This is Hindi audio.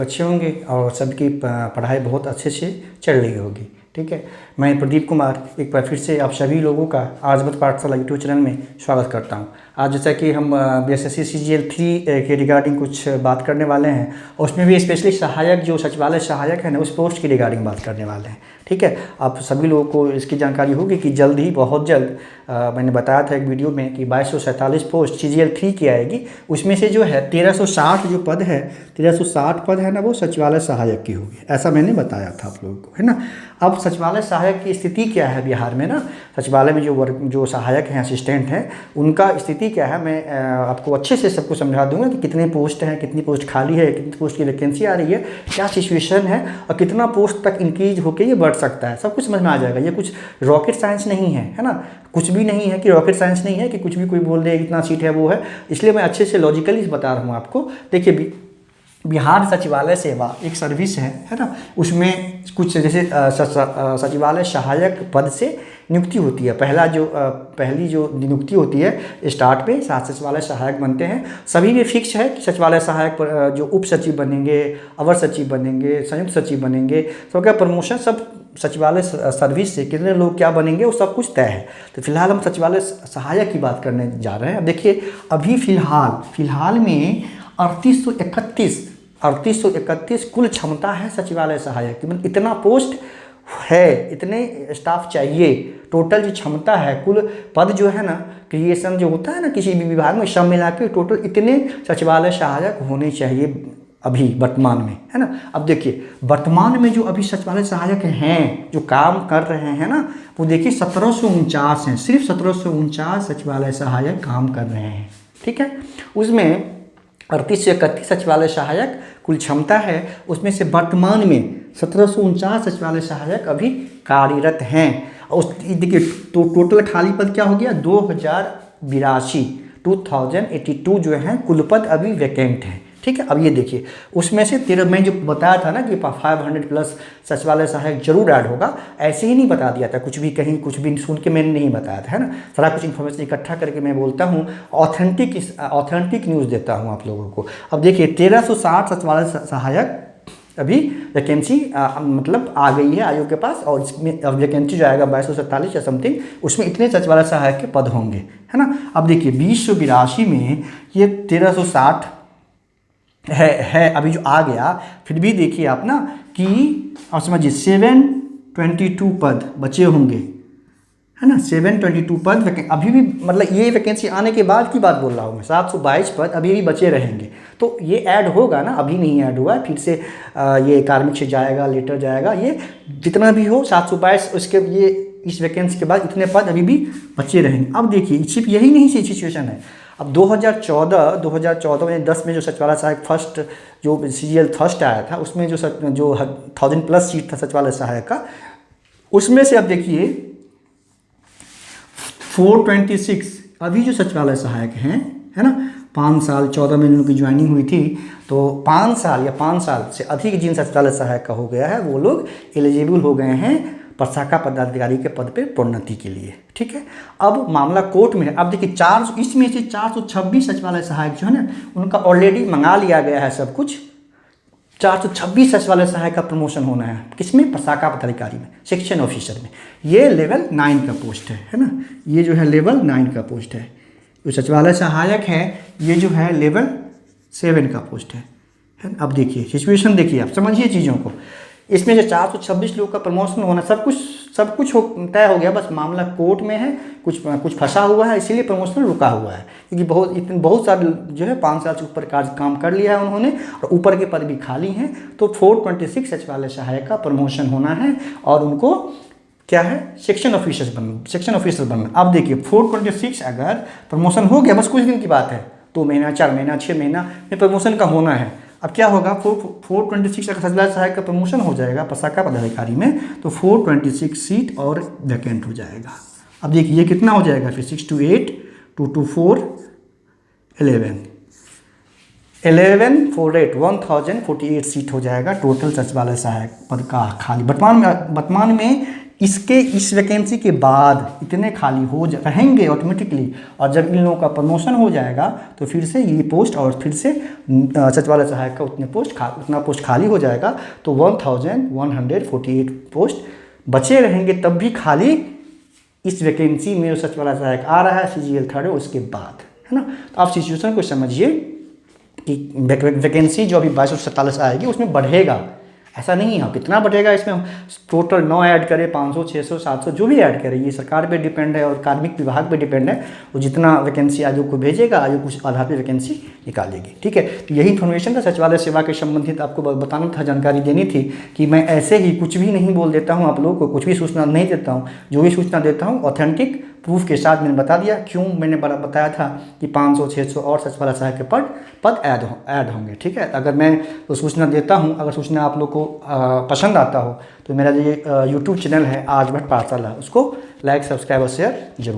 अच्छे होंगे और सबकी पढ़ाई बहुत अच्छे से चल रही होगी। ठीक है, मैं प्रदीप कुमार एक बार फिर से आप सभी लोगों का आजमत पाठशाला यूट्यूब चैनल में स्वागत करता हूं। आज जैसा कि हम BSSC CGL 3 के रिगार्डिंग कुछ बात करने वाले हैं, और उसमें भी स्पेशली सहायक जो सचिवालय सहायक है ना, उस पोस्ट की रिगार्डिंग बात करने वाले हैं। ठीक है, आप सभी लोगों को इसकी जानकारी होगी कि जल्द ही, बहुत जल्द मैंने बताया था एक वीडियो में कि 2247 पोस्ट CGL 3 की आएगी। उसमें से जो है 1360 जो पद है, 1360 पद है ना, वो सचिवालय सहायक की होगी, ऐसा मैंने बताया था आप लोगों को, है ना। अब सचिवालय सहायक की स्थिति क्या है बिहार में ना, सचिवालय में जो सहायक हैं, असिस्टेंट हैं, उनका स्थिति क्या है, मैं आपको अच्छे से सबको समझा दूंगा कि कितने पोस्ट हैं, कितनी पोस्ट खाली है, कितनी पोस्ट की वैकेंसी आ रही है, क्या सिचुएशन है और कितना पोस्ट तक इंक्रीज होकर ये बढ़ सकता है, सब कुछ समझ में आ जाएगा। ये कुछ रॉकेट साइंस नहीं है ना, कुछ भी नहीं है कि रॉकेट साइंस नहीं है कि कुछ भी कोई बोल दे इतना सीट है वो है, इसलिए मैं अच्छे से लॉजिकली बता रहा हूँ आपको। देखिए, बिहार सचिवालय सेवा एक सर्विस है ना, उसमें कुछ जैसे सचिवालय सहायक पद से नियुक्ति होती है। पहली जो नियुक्ति होती है स्टार्ट में सचिवालय सहायक बनते हैं, सभी में फिक्स है कि सचिवालय सहायक पर जो उप सचिव बनेंगे, अवर सचिव बनेंगे, संयुक्त सचिव बनेंगे, तो क्या प्रमोशन सब सचिवालय सर्विस से कितने लोग क्या बनेंगे वो सब कुछ तय है। तो फिलहाल हम सचिवालय सहायक की बात करने जा रहे हैं। अब देखिए, अभी फिलहाल में 3831 कुल क्षमता है सचिवालय सहायक की, मतलब इतना पोस्ट है, इतने स्टाफ चाहिए। टोटल जो क्षमता है, कुल पद जो है ना, क्रिएशन जो होता है ना किसी भी विभाग में, सब मिला के टोटल इतने सचिवालय सहायक होने चाहिए अभी वर्तमान में, है ना। अब देखिए, वर्तमान में जो अभी सचिवालय सहायक हैं जो काम कर रहे हैं ना, वो देखिए 1749 हैं, सिर्फ 1749 सचिवालय सहायक काम कर रहे हैं। ठीक है, उसमें 38 से 31 सचिवालय सहायक कुल क्षमता है, उसमें से वर्तमान में 1749 सचिवालय सहायक अभी कार्यरत हैं। उस देखिए, तो टोटल खाली पद क्या हो गया, 2082 जो है कुल पद अभी वैकेंट हैं। ठीक है, अब ये देखिए, उसमें से मैं जो बताया था ना कि 500 प्लस सचिवालय सहायक जरूर ऐड होगा, ऐसे ही नहीं बता दिया था, कुछ भी कहीं कुछ भी सुन के मैंने नहीं बताया था, है ना। सारा कुछ इन्फॉर्मेशन इकट्ठा करके मैं बोलता हूँ, ऑथेंटिक न्यूज़ देता हूँ आप लोगों को। अब देखिए, 1360 सचिवालय सहायक अभी वैकेंसी मतलब आ गई है आयोग के पास, और इसमें अब वैकेंसी जो आएगा 2247 या समथिंग, उसमें इतने सचिवालय सहायक के पद होंगे, है ना। अब देखिए, 2082 में ये 1360 है अभी जो आ गया, फिर भी देखिए आप ना कि आप समझिए 722 पद बचे होंगे, है ना। 722 पद अभी भी, मतलब ये वैकेंसी आने के बाद की बात बोल रहा हूँ मैं, 722 पद अभी भी बचे रहेंगे। तो ये ऐड होगा ना, अभी नहीं ऐड हुआ, फिर से ये कार्मिक से जाएगा, लेटर जाएगा, ये जितना भी हो 722, उसके ये इस वैकेंसी के बाद इतने पद अभी भी बचे रहेंगे। अब देखिए, सिर्फ यही नहीं सिचुएशन है। अब 2014 में 10 में जो सचिवालय सहायक फर्स्ट जो CGL फर्स्ट आया था, उसमें जो 1000+ सीट था सचिवालय सहायक का, उसमें से अब देखिए 426 अभी जो सचिवालय सहायक हैं, है ना, 5 साल 14 में उनकी ज्वाइनिंग हुई थी, तो 5 साल से अधिक जिन सचिवालय सहायक का हो गया है, वो लोग एलिजिबल हो गए हैं प्रशाखा पदाधिकारी के पद पे प्रोन्नति के लिए। ठीक है, अब मामला कोर्ट में है। अब देखिए, इसमें से 426 सचिवालय सहायक जो है ना, उनका ऑलरेडी मंगा लिया गया है सब कुछ। 426 सचिवालय सहायक का प्रमोशन होना है, किसमें, प्रशाखा पदाधिकारी में, सेक्शन ऑफिसर में। ये लेवल 9 का पोस्ट है ना, ये जो है लेवल 9 का पोस्ट है। जो सचिवालय सहायक है, ये जो है लेवल 7 का पोस्ट है। अब देखिए सिचुएशन, देखिए आप समझिए चीज़ों को। इसमें से 426 लोग का प्रमोशन होना, सब कुछ तय हो गया, बस मामला कोर्ट में है, कुछ फंसा हुआ है, इसीलिए प्रमोशन रुका हुआ है, क्योंकि बहुत सारे जो है 5 साल से ऊपर काम कर लिया है उन्होंने, और ऊपर के पद भी खाली हैं। तो 426 सचिवालय सहायक का प्रमोशन होना है, और उनको क्या है, सेक्शन ऑफिसर बनना। अब देखिए, 426 अगर प्रमोशन हो गया, बस कुछ दिन की बात है, 2 महीना, 4 महीना, 6 महीना में प्रमोशन का होना है। अब क्या होगा, 426 अगर सचिवालय सहायक का प्रमोशन हो जाएगा प्रशाखा पदाधिकारी में, तो 426 सीट और वैकेंट हो जाएगा। अब देखिए, ये कितना हो जाएगा फिर, 6 to 8, 2 to 4, 11 4 8 1048 सीट हो जाएगा टोटल सचिवालय सहायक पद का खाली। वर्तमान में इसके इस वैकेंसी के बाद इतने खाली रहेंगे ऑटोमेटिकली, और जब इन लोगों का प्रमोशन हो जाएगा तो फिर से ये पोस्ट और फिर से सचिवालय सहायक का उतना पोस्ट खाली हो जाएगा। तो 1148 पोस्ट बचे रहेंगे तब भी खाली इस वैकेंसी में जो सचिवालय सहायक आ रहा है CGL थर्ड उसके बाद, है ना। तो आप सिचुएशन को समझिए कि वैकेंसी जो अभी 2247 आएगी उसमें बढ़ेगा, ऐसा नहीं है। कितना बढ़ेगा इसमें हम टोटल 9 ऐड करें, 500 600 700 जो भी ऐड करें, ये सरकार पे डिपेंड है और कार्मिक विभाग पे डिपेंड है। वो जितना वैकेंसी आयोग को भेजेगा, आयोग कुछ आधार पे वैकेंसी निकालेगी, ठीक है। तो यही इन्फॉर्मेशन था सचिवालय सेवा के संबंधित, आपको बताना था, जानकारी देनी थी कि मैं ऐसे ही कुछ भी नहीं बोल देता हूँ, आप लोगों को कुछ भी सूचना नहीं देता हूँ। जो भी सूचना देता हूँ ऑथेंटिक प्रूफ के साथ मैंने बता दिया। क्यों मैंने बताया था कि 500 600 और सचिवालय सहायक के पद ऐड होंगे, ठीक है। अगर मैं तो सूचना देता हूँ, अगर सूचना आप लोग को पसंद आता हो तो मेरा जो यूट्यूब चैनल है आज भट्ट पाठशाला, उसको लाइक सब्सक्राइब और शेयर जरूर